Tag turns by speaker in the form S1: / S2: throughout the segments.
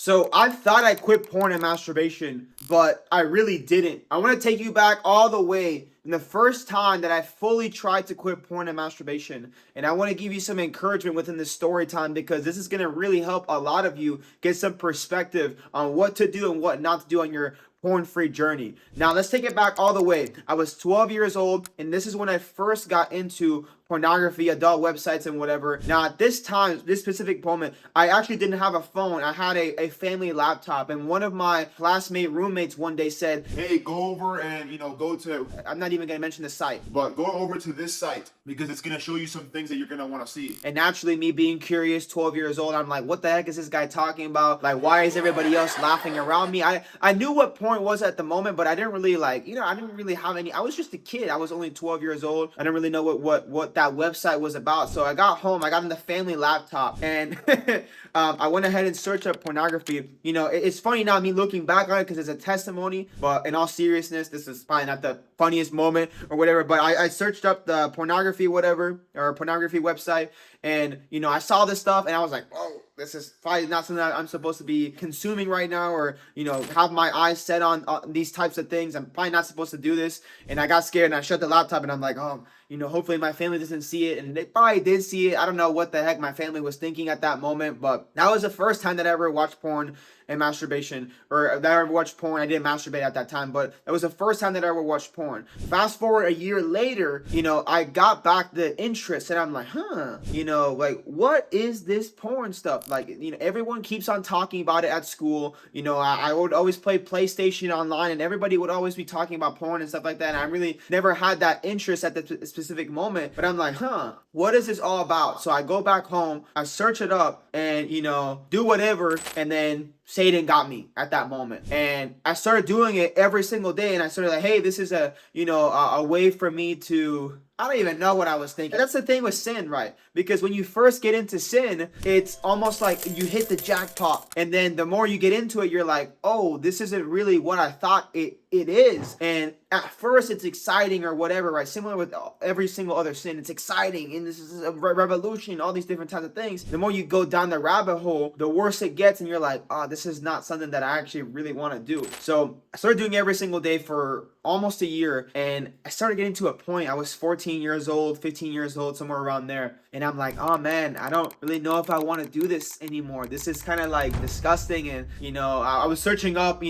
S1: So I thought I quit porn and masturbation, but I really didn't. I want to take you back all the way in the first time that I fully tried to quit porn and masturbation. And I want to give you some encouragement within this story time because this is going to really help a lot of you get some perspective on what to do and what not to do on your porn-free journey. Now let's take it back all the way. I was 12 years old, and this is when I first got into pornography, adult websites, and whatever. Now at this time, this specific moment, I actually didn't have a phone. I had a family laptop, and one of my roommates one day said,
S2: hey, go over and, go to,
S1: I'm not even gonna mention the site,
S2: but go over to this site because it's gonna show you some things that you're gonna want to see.
S1: and naturally me being curious, 12 years old, I'm like, what the heck is this guy talking about? Like, why is everybody else laughing around me? I knew what porn was at the moment, but I didn't really I didn't really have any. I was just a kid. I was only 12 years old. I didn't really know what that website was about. So I got home, I got on the family laptop, and I went ahead and searched up pornography. It's funny now me looking back on it because it's a testimony, but in all seriousness, this is probably not the funniest moment or whatever, but I searched up the pornography website, and I saw this stuff and I was like, whoa, this is probably not something that I'm supposed to be consuming right now, or have my eyes set on these types of things. I'm probably not supposed to do this. And I got scared and I shut the laptop, and I'm like, oh, hopefully my family doesn't see it. And they probably did see it. I don't know what the heck my family was thinking at that moment, but that was the first time that I ever watched porn and masturbation, or that I ever watched porn. I didn't masturbate at that time, but that was the first time that I ever watched porn. Fast forward a year later, I got back the interest, and I'm like, like, what is this porn stuff? Like, everyone keeps on talking about it at school. I would always play PlayStation online, and everybody would always be talking about porn and stuff like that. And I really never had that interest at the specific moment, but I'm like, what is this all about? So I go back home, I search it up, and do whatever, and then Satan got me at that moment, and I started doing it every single day. And I started like, hey, this is a way for me to, I don't even know what I was thinking. That's the thing with sin, right? Because when you first get into sin, it's almost like you hit the jackpot, and then the more you get into it, you're like, oh, this isn't really what I thought it is. And at first it's exciting or whatever, right? Similar with every single other sin, it's exciting, and this is a revolution, all these different types of things. The more you go down the rabbit hole, the worse it gets, and you're like, oh, this is not something that I actually really want to do. So I started doing it every single day for almost a year, and I started getting to a point. I was 14 years old, 15 years old, somewhere around there, and I'm like, oh man, I don't really know if I want to do this anymore. This is kind of like disgusting. And I was searching up,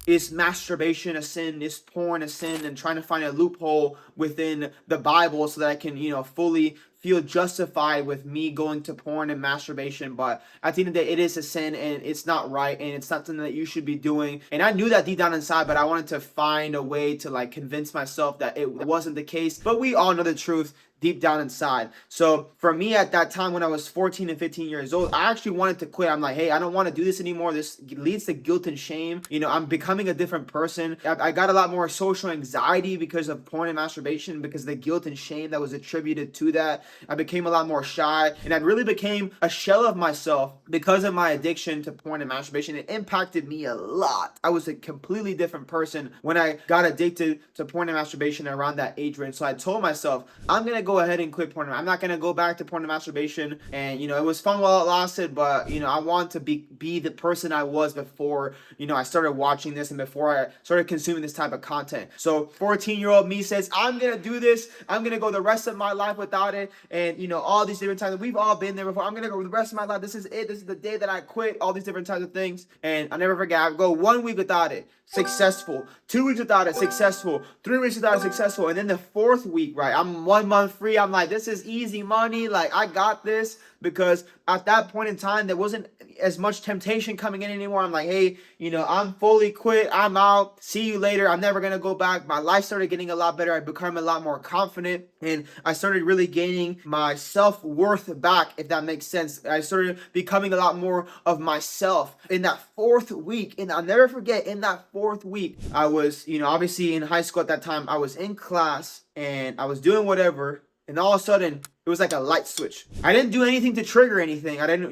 S1: is masturbation a sin? Is porn a sin? And trying to find a loophole within the Bible so that I can fully feel justified with me going to porn and masturbation. But at the end of the day, it is a sin, and it's not right, and it's not something that you should be doing. And I knew that deep down inside, but I wanted to find a way to convince myself that it wasn't the case. But we all know the truth deep down inside. So for me at that time, when I was 14 and 15 years old, I actually wanted to quit. I'm like, hey, I don't want to do this anymore. This leads to guilt and shame. I'm becoming a different person. I got a lot more social anxiety because of porn and masturbation, because of the guilt and shame that was attributed to that. I became a lot more shy, and I really became a shell of myself because of my addiction to porn and masturbation. It impacted me a lot. I was a completely different person when I got addicted to porn and masturbation around that age range. So I told myself, I'm going to go ahead and quit porn. I'm not going to go back to porn and masturbation. And, it was fun while it lasted, but, I want to be the person I was before, I started watching this and before I started consuming this type of content. So 14-year-old me says, I'm going to do this. I'm going to go the rest of my life without it. And, all these different times. We've all been there before. I'm going to go the rest of my life. This is it. This is the day that I quit. All these different types of things. And I'll never forget. I would go 1 week without it. Successful. 2 weeks without it. Successful. 3 weeks without it. Successful. And then the 4th week, right? I'm 1 month free. I'm like, this is easy money. Like, I got this. Because at that point in time, there wasn't as much temptation coming in anymore. I'm like, hey, I'm fully quit. I'm out. See you later. I'm never going to go back. My life started getting a lot better. I became a lot more confident, and I started really gaining my self-worth back, if that makes sense. I started becoming a lot more of myself in that 4th week. And I'll never forget, in that 4th week, I was, obviously in high school at that time, I was in class and I was doing whatever. And all of a sudden, it was like a light switch. I didn't do anything to trigger anything. I didn't,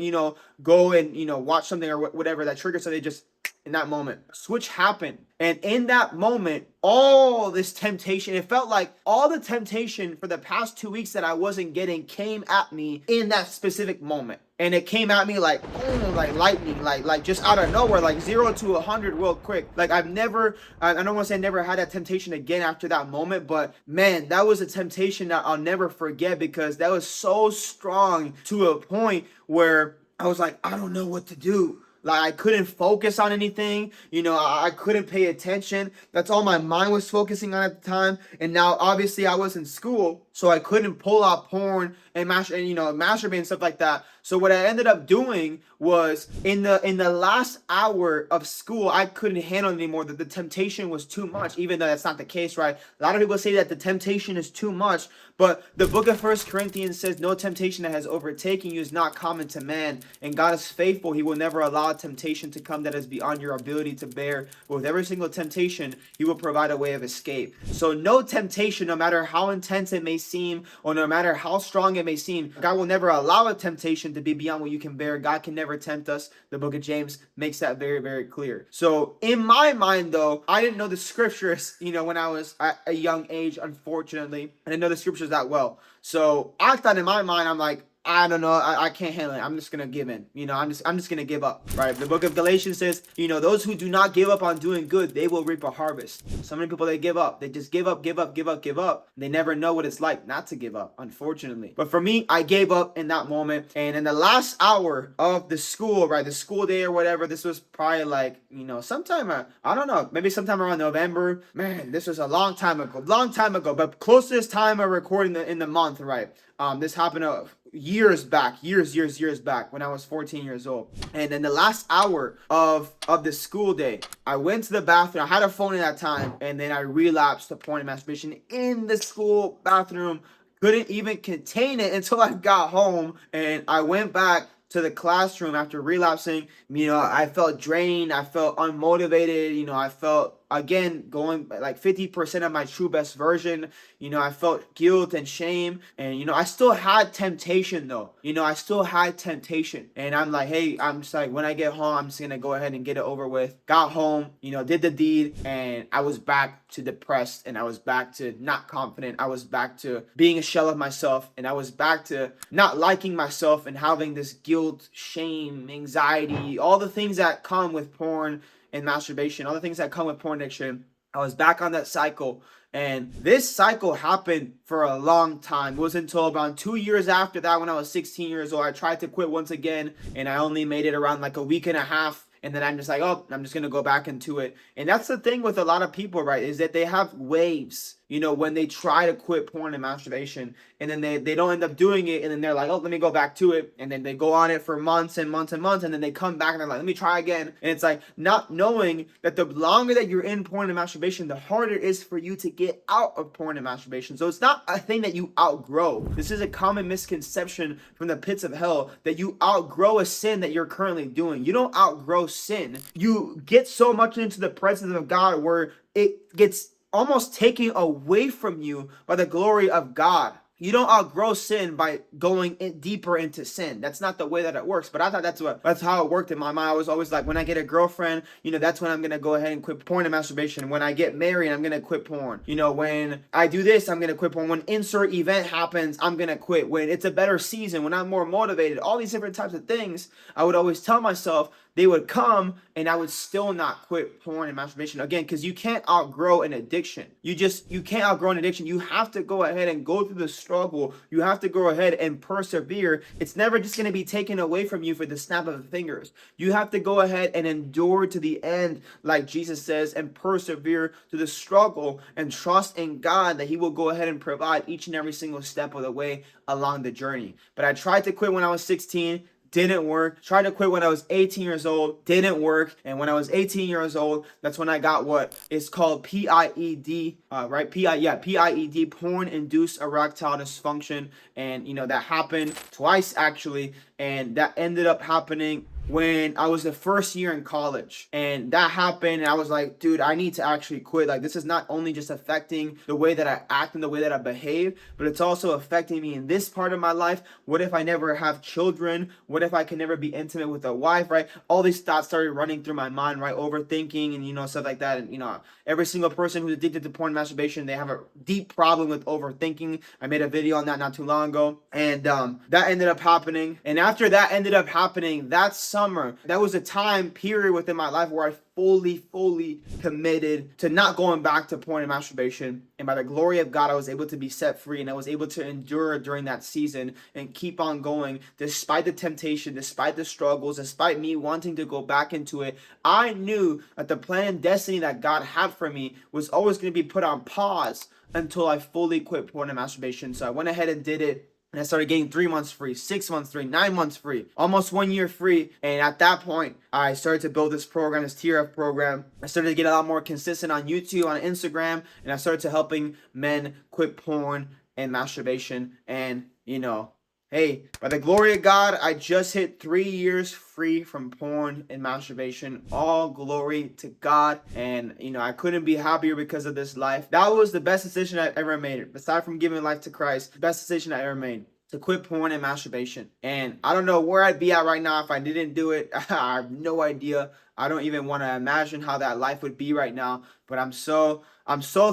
S1: go and, watch something or whatever that triggered something. Just in that moment, switch happened. And in that moment, all this temptation, it felt like all the temptation for the past 2 weeks that I wasn't getting came at me in that specific moment. and it came at me like boom, like lightning, like just out of nowhere, like 0 to 100 real quick. Like I don't want to say I never had that temptation again after that moment, but man, that was a temptation that I'll never forget, because that was so strong to a point where I was like, I don't know what to do. Like I couldn't focus on anything, I couldn't pay attention. That's all my mind was focusing on at the time. And now obviously I was in school, so I couldn't pull out porn and masturbate and stuff like that. So what I ended up doing was in the last hour of school, I couldn't handle it anymore. That the temptation was too much, even though that's not the case, right? A lot of people say that the temptation is too much, but the book of 1 Corinthians says, no temptation that has overtaken you is not common to man. And God is faithful. He will never allow temptation to come that is beyond your ability to bear. But with every single temptation, he will provide a way of escape. So no temptation, no matter how intense it may seem, or no matter how strong it may seem, God will never allow a temptation to be beyond what you can bear. God can never tempt us. The book of James makes that very, very clear. So in my mind, though, I didn't know the scriptures, when I was at a young age, unfortunately. I didn't know the scriptures that well. So I thought in my mind, I'm like, I don't know, I can't handle it. I'm just gonna give in. I'm just gonna give up. Right? The book of Galatians says, those who do not give up on doing good, they will reap a harvest. So many people, they give up. They just give up. They never know what it's like not to give up, unfortunately. But for me, I gave up in that moment. And in the last hour of the school, right, the school day or whatever, this was probably like, sometime, I don't know, maybe sometime around November. Man, this was a long time ago, but close to this time of recording in the month, right? This happened years back when I was 14 years old. And in the last hour of the school day, I went to the bathroom. I had a phone at that time, and then I relapsed to porn and masturbation in the school bathroom. Couldn't even contain it until I got home, and I went back to the classroom after relapsing. I felt drained. I felt unmotivated. I felt, again, going like 50% of my true best version. I felt guilt and shame. And, I still had temptation, though. I still had temptation. And I'm like, hey, I'm just like, when I get home, I'm just going to go ahead and get it over with. Got home, did the deed. And I was back to depressed. And I was back to not confident. I was back to being a shell of myself. And I was back to not liking myself and having this guilt, shame, anxiety, all the things that come with porn and masturbation, all the things that come with porn addiction. I was back on that cycle, and this cycle happened for a long time. It wasn't until about 2 years after that, when I was 16 years old, I tried to quit once again, and I only made it around like a week and a half. And then I'm just like, oh, I'm just going to go back into it. And that's the thing with a lot of people, right, is that they have waves, when they try to quit porn and masturbation, and then they don't end up doing it. And then they're like, oh, let me go back to it. And then they go on it for months and months and months. And then they come back and they're like, let me try again. And it's like not knowing that the longer that you're in porn and masturbation, the harder it is for you to get out of porn and masturbation. So it's not a thing that you outgrow. This is a common misconception from the pits of hell, that you outgrow a sin that you're currently doing. You don't outgrow sin. You get so much into the presence of God where it gets almost taken away from you by the glory of God. You don't outgrow sin by going deeper into sin. That's not the way that it works. But I thought that's how it worked in my mind. I was always like, when I get a girlfriend, that's when I'm going to go ahead and quit porn and masturbation. When I get married, I'm going to quit porn. When I do this, I'm going to quit porn. When insert event happens, I'm going to quit. When it's a better season, when I'm more motivated, all these different types of things, I would always tell myself. They would come, and I would still not quit porn and masturbation. Again, because you can't outgrow an addiction. You can't outgrow an addiction. You have to go ahead and go through the struggle. You have to go ahead and persevere. It's never just going to be taken away from you for the snap of the fingers. You have to go ahead and endure to the end, like Jesus says, and persevere to the struggle, and trust in God that he will go ahead and provide each and every single step of the way along the journey. But I tried to quit when I was 16. Didn't work. Tried to quit when I was 18 years old. Didn't work. And when I was 18 years old, that's when I got what is called PIED, right? PIED, porn-induced erectile dysfunction. And, that happened twice, actually. And that ended up happening when I was the first year in college, and that happened, and I was like, dude, I need to actually quit. Like, this is not only just affecting the way that I act and the way that I behave, but it's also affecting me in this part of my life. What if I never have children? What if I can never be intimate with a wife, right? All these thoughts started running through my mind, right? Overthinking and, stuff like that. And, every single person who's addicted to porn and masturbation, they have a deep problem with overthinking. I made a video on that not too long ago, and that ended up happening. And after that ended up happening, that summer, that was a time period within my life where I fully committed to not going back to porn and masturbation. And by the glory of God, I was able to be set free, and I was able to endure during that season and keep on going despite the temptation, despite the struggles, despite me wanting to go back into it. I knew that the plan and destiny that God had for me was always going to be put on pause until I fully quit porn and masturbation. So I went ahead and did it. And I started getting 3 months free, 6 months free, 9 months free, almost 1 year free. And at that point, I started to build this program, this TRF program. I started to get a lot more consistent on YouTube, on Instagram, and I started to helping men quit porn and masturbation. And, hey, by the glory of God, I just hit 3 years free from porn and masturbation. All glory to God. And, I couldn't be happier because of this life. That was the best decision I ever made. Aside from giving life to Christ, the best decision I ever made. To quit porn and masturbation. And I don't know where I'd be at right now if I didn't do it. I have no idea. I don't even want to imagine how that life would be right now. But I'm so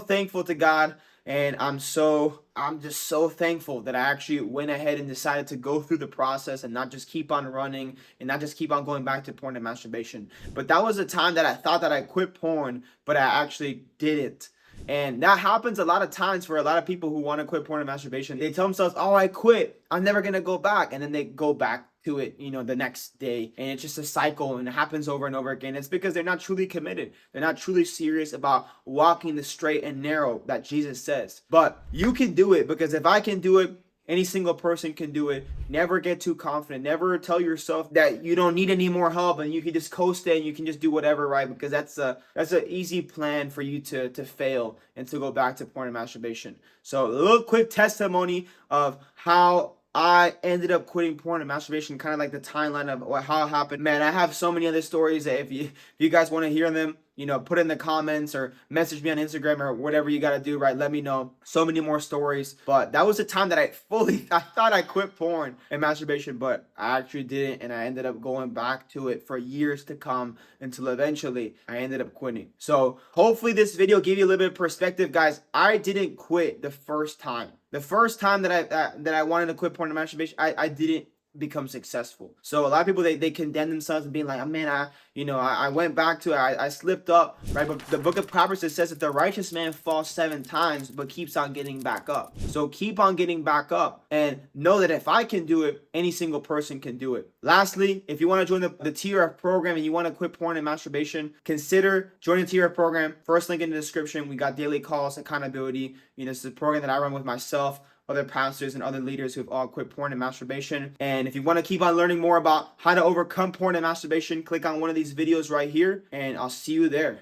S1: thankful to God. And I'm just so thankful that I actually went ahead and decided to go through the process and not just keep on running and not just keep on going back to porn and masturbation. But that was a time that I thought that I quit porn, but I actually didn't. And that happens a lot of times for a lot of people who want to quit porn and masturbation. They tell themselves, oh, I quit, I'm never going to go back. And then they go back to it, the next day. And it's just a cycle, and it happens over and over again. It's because they're not truly committed. They're not truly serious about walking the straight and narrow that Jesus says. But you can do it, because if I can do it, any single person can do it. Never get too confident. Never tell yourself that you don't need any more help and you can just coast it and you can just do whatever, right? Because that's an easy plan for you to fail and to go back to porn and masturbation. So a little quick testimony of how I ended up quitting porn and masturbation, kind of like the timeline of how it happened. Man, I have so many other stories that if you guys want to hear them, put in the comments or message me on Instagram or whatever you got to do, right? Let me know. So many more stories. But that was the time that I thought I quit porn and masturbation, but I actually didn't. And I ended up going back to it for years to come until eventually I ended up quitting. So hopefully this video gave you a little bit of perspective, guys. I didn't quit the first time. The first time that I wanted to quit porn and masturbation, I didn't become successful. So a lot of people, they condemn themselves and being like, oh man, I went back to it, I slipped up, right? But the book of Proverbs, it says that the righteous man falls 7 times but keeps on getting back up. So keep on getting back up and know that if I can do it, any single person can do it. Lastly, if you want to join the TRF program and you want to quit porn and masturbation, consider joining the TRF program. First link in the description. We got daily calls, accountability. This is a program that I run with myself, other pastors, and other leaders who've all quit porn and masturbation. And if you want to keep on learning more about how to overcome porn and masturbation, click on one of these videos right here, and I'll see you there.